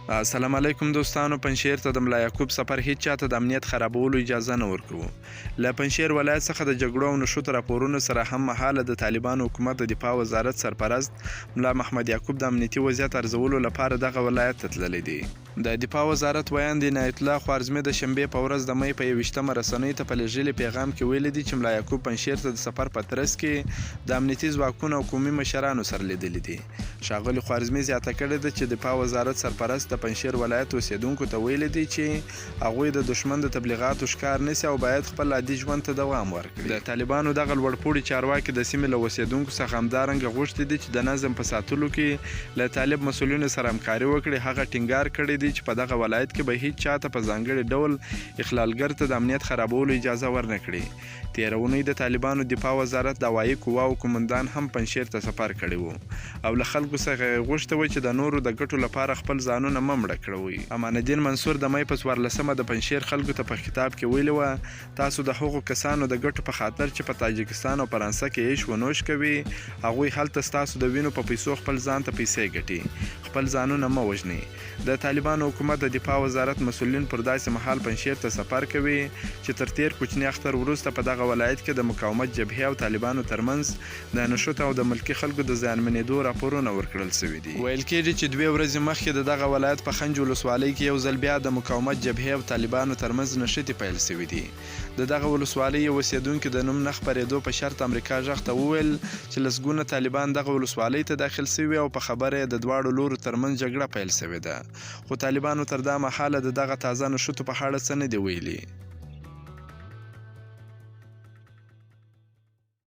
السلام علیکم دوستانو. پنجشیر ته د ملا یعقوب سفر هیڅ چاته د امنیت خرابولو اجازه نه ورکوو. له پنجشیر ولایت څخه د جګړو او نښتو راپورونو سره هم مهاله د طالبانو حکومت د دفاع وزارت سرپرست ملا محمد یعقوب د امنیتي وضعیت ارزولو لپاره دغه ولایت ته تللی دی. د دفاع وزارت ویاند عنایت الله خوارزمي د شنبې په ورځ د مۍ په 21مه رسنیو ته په لیږلي پیغام کې ویلي دي چې ملا یعقوب پنجشیر ته د سفر په ترڅ کې د امنیتي ځواکونو او قومي مشرانو سره لیدلي دي. ښاغلي خوارزمي زیاته کړې ده چې دفاع وزارت سرپرست د پنجشیر ولایت اوسیدونکو ته ویلي دي چې هغوی د دښمن د تبلیغاتو ښکار نیسي او باید خپل عادي ژوند ته دوام ورکړي. د طالبانو دغه لوړپوړي چارواکي د سیمې له اوسیدونکو څخه همدارنګه غوښتي دي چې د نظم په ساتلو کې له طالب مسؤلینو سره همکاري وکړي. هغه ټینګار کړی دی چې په دغه ولایت کې به هیڅ چاته په ځانګړي ډول اخلالګر ته د امنیت خرابولو اجازه ورنه کړي. تېره اونۍ د طالبانو دفاع وزارت د هوایي قواو قومندان هم پنجشیر ته سفر کړی و او له خلکو څخه یې غوښتي وه چې د نورو د ګټو لپاره خپل ځانونه مه مړه کړوئ. امان الدین منصور د مۍ په 14مه د پنجشیر خلکو ته په خطاب کې ویلي وه تاسو د هغو کسانو د ګټو په خاطر چې په تاجکستان او فرانسه کې عیش و نوش کوي هغوی هلته ستاسو د وینو په پیسو خپل ځان ته پیسې ګټي. خپل ځانونه مه وژنئ. د طالبانو حکومت د دفاع وزارت مسؤلین پر داسې مهال پنجشیر ته سفر کوي چې تر تیر کوچني اختر وروسته په دغه ولایت کې د مقاومت جبهې او طالبانو ترمنځ د نښتو او د ملکي خلکو د زیانمنېدو راپورونه ورکړل سوي دي. ویل کېږي چې 2 ورځې مخکې د دغه ولایت په خنج ولسوالۍ کې یو ځل بیا د مقاومت جبهې او طالبانو ترمنځ نښتې پیل سوي دي. د دغه ولسوالۍ یو اوسیدونکي د نوم نه خپرېدو په شرط امریکا غږ ته وویل چې لسګونه طالبان دغه ولسوالۍ ته داخل سوي او په خبره یې د دواړو لورو ترمنځ جګړه پیل سوې ده. خو طالبانو تر دا مهاله د دغه تازه نښتو په اړه څه نه دي ویلي.